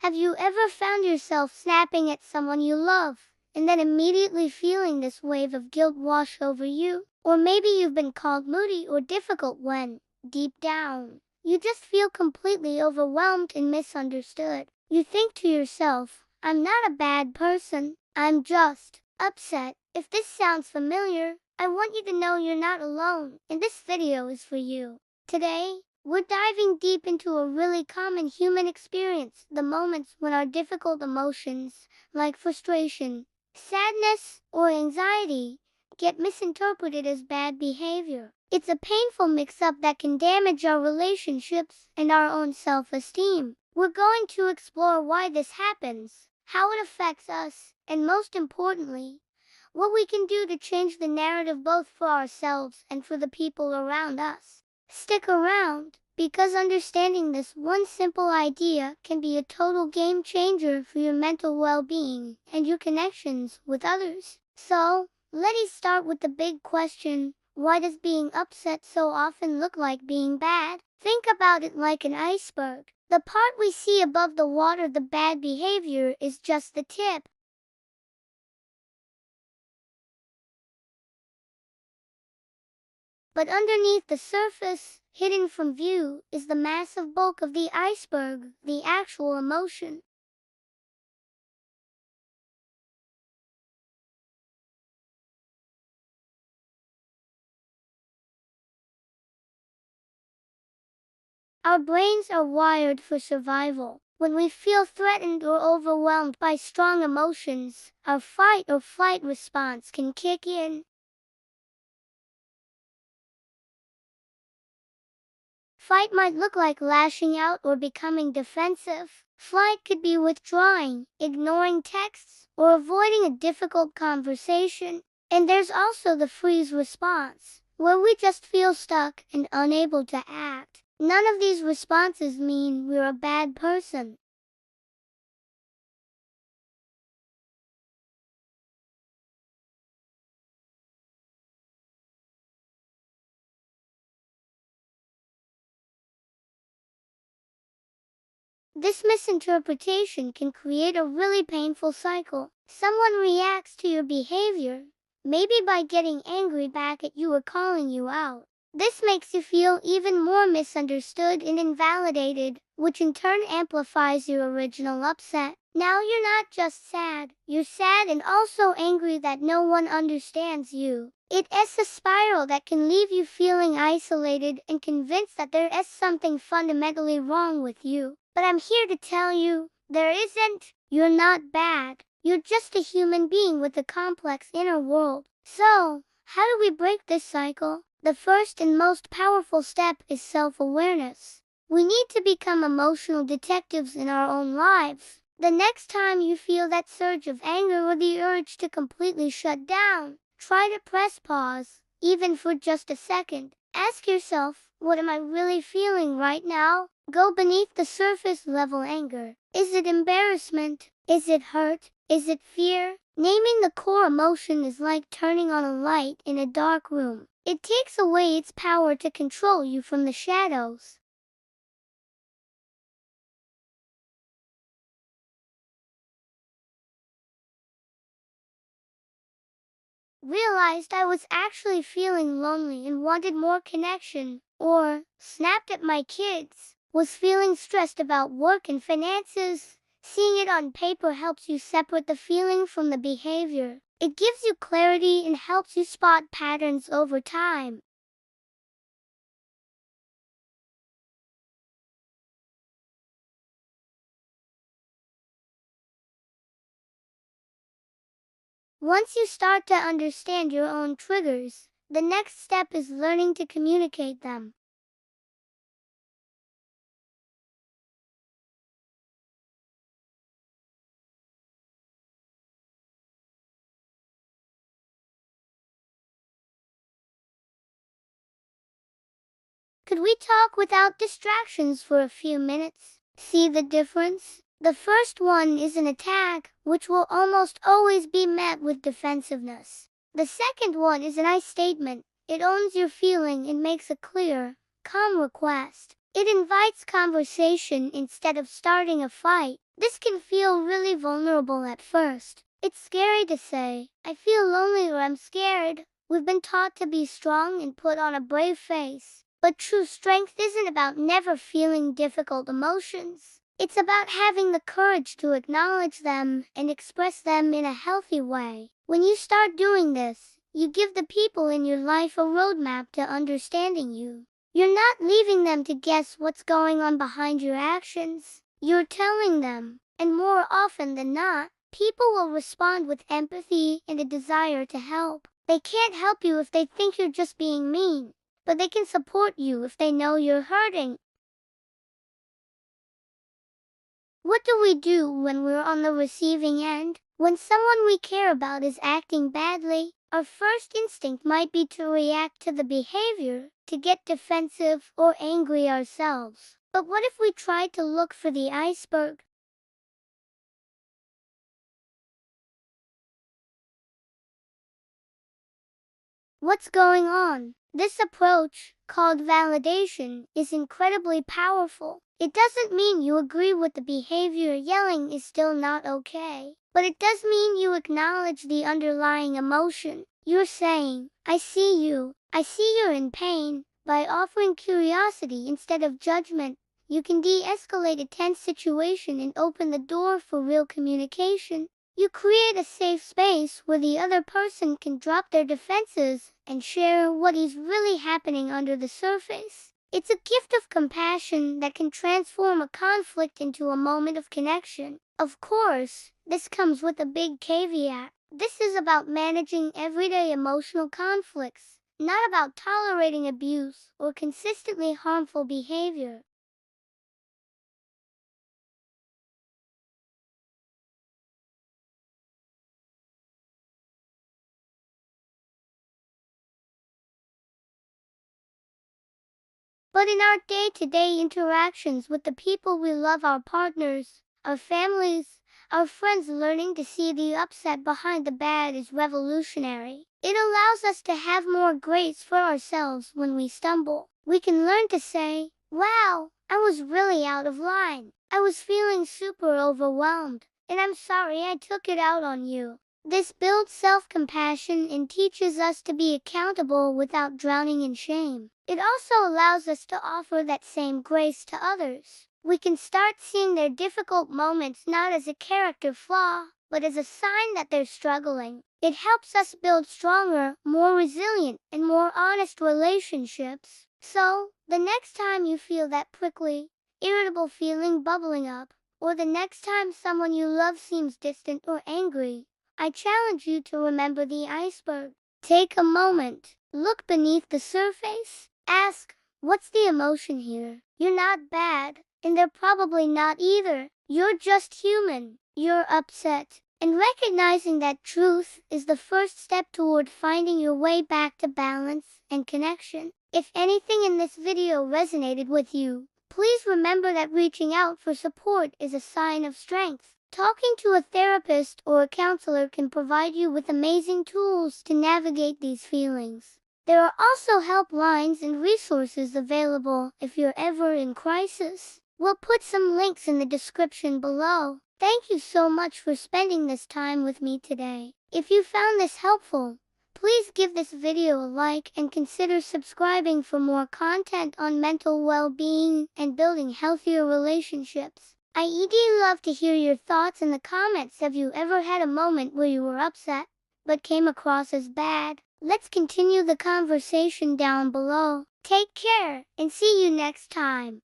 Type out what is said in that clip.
Have you ever found yourself snapping at someone you love, and then immediately feeling this wave of guilt wash over you? Or maybe you've been called moody or difficult when, deep down, you just feel completely overwhelmed and misunderstood. You think to yourself, I'm not a bad person, I'm just upset. If this sounds familiar, I want you to know you're not alone, and this video is for you. Today, we're diving deep into a really common human experience, the moments when our difficult emotions, like frustration, sadness, or anxiety, get misinterpreted as bad behavior. It's a painful mix-up that can damage our relationships and our own self-esteem. We're going to explore why this happens, how it affects us, and most importantly, what we can do to change the narrative both for ourselves and for the people around us. Stick around, because understanding this one simple idea can be a total game changer for your mental well-being and your connections with others. So, let's start with the big question. Why does being upset so often look like being bad? Think about it like an iceberg. The part we see above the water, the bad behavior, is just the tip. But underneath the surface, hidden from view, is the massive bulk of the iceberg, the actual emotion. Our brains are wired for survival. When we feel threatened or overwhelmed by strong emotions, our fight or flight response can kick in. Fight might look like lashing out or becoming defensive. Flight could be withdrawing, ignoring texts, or avoiding a difficult conversation. And there's also the freeze response, where we just feel stuck and unable to act. None of these responses mean we're a bad person. This misinterpretation can create a really painful cycle. Someone reacts to your behavior, maybe by getting angry back at you or calling you out. This makes you feel even more misunderstood and invalidated, which in turn amplifies your original upset. Now you're not just sad, you're sad and also angry that no one understands you. It's a spiral that can leave you feeling isolated and convinced that there is something fundamentally wrong with you. But I'm here to tell you, there isn't. You're not bad. You're just a human being with a complex inner world. So, how do we break this cycle? The first and most powerful step is self-awareness. We need to become emotional detectives in our own lives. The next time you feel that surge of anger or the urge to completely shut down, try to press pause, even for just a second. Ask yourself, what am I really feeling right now? Go beneath the surface level anger. Is it embarrassment? Is it hurt? Is it fear? Naming the core emotion is like turning on a light in a dark room. It takes away its power to control you from the shadows. Realized I was actually feeling lonely and wanted more connection, or snapped at my kids, was feeling stressed about work and finances. Seeing it on paper helps you separate the feeling from the behavior. It gives you clarity and helps you spot patterns over time. Once you start to understand your own triggers, the next step is learning to communicate them. Could we talk without distractions for a few minutes? See the difference? The first one is an attack, which will almost always be met with defensiveness. The second one is an I statement. It owns your feeling and makes a clear, calm request. It invites conversation instead of starting a fight. This can feel really vulnerable at first. It's scary to say, I feel lonely or I'm scared. We've been taught to be strong and put on a brave face. But true strength isn't about never feeling difficult emotions. It's about having the courage to acknowledge them and express them in a healthy way. When you start doing this, you give the people in your life a roadmap to understanding you. You're not leaving them to guess what's going on behind your actions. You're telling them, and more often than not, people will respond with empathy and a desire to help. They can't help you if they think you're just being mean, but they can support you if they know you're hurting. What do we do when we're on the receiving end? When someone we care about is acting badly, our first instinct might be to react to the behavior, to get defensive or angry ourselves. But what if we tried to look for the iceberg? What's going on? This approach, called validation, is incredibly powerful. It doesn't mean you agree with the behavior. Yelling is still not okay, but it does mean you acknowledge the underlying emotion. You're saying, I see you, I see you're in pain. By offering curiosity instead of judgment, you can de-escalate a tense situation and open the door for real communication. You create a safe space where the other person can drop their defenses and share what is really happening under the surface. It's a gift of compassion that can transform a conflict into a moment of connection. Of course, this comes with a big caveat. This is about managing everyday emotional conflicts, not about tolerating abuse or consistently harmful behavior. But in our day-to-day interactions with the people we love, our partners, our families, our friends, learning to see the upset behind the bad is revolutionary. It allows us to have more grace for ourselves when we stumble. We can learn to say, wow, I was really out of line. I was feeling super overwhelmed, and I'm sorry I took it out on you. This builds self-compassion and teaches us to be accountable without drowning in shame. It also allows us to offer that same grace to others. We can start seeing their difficult moments not as a character flaw, but as a sign that they're struggling. It helps us build stronger, more resilient, and more honest relationships. So, the next time you feel that prickly, irritable feeling bubbling up, or the next time someone you love seems distant or angry, I challenge you to remember the iceberg. Take a moment, look beneath the surface, ask, what's the emotion here? You're not bad, and they're probably not either. You're just human. You're upset. And recognizing that truth is the first step toward finding your way back to balance and connection. If anything in this video resonated with you, please remember that reaching out for support is a sign of strength. Talking to a therapist or a counselor can provide you with amazing tools to navigate these feelings. There are also helplines and resources available if you're ever in crisis. We'll put some links in the description below. Thank you so much for spending this time with me today. If you found this helpful, please give this video a like and consider subscribing for more content on mental well-being and building healthier relationships. I'd love to hear your thoughts in the comments. Have you ever had a moment where you were upset, but came across as bad? Let's continue the conversation down below. Take care, and see you next time.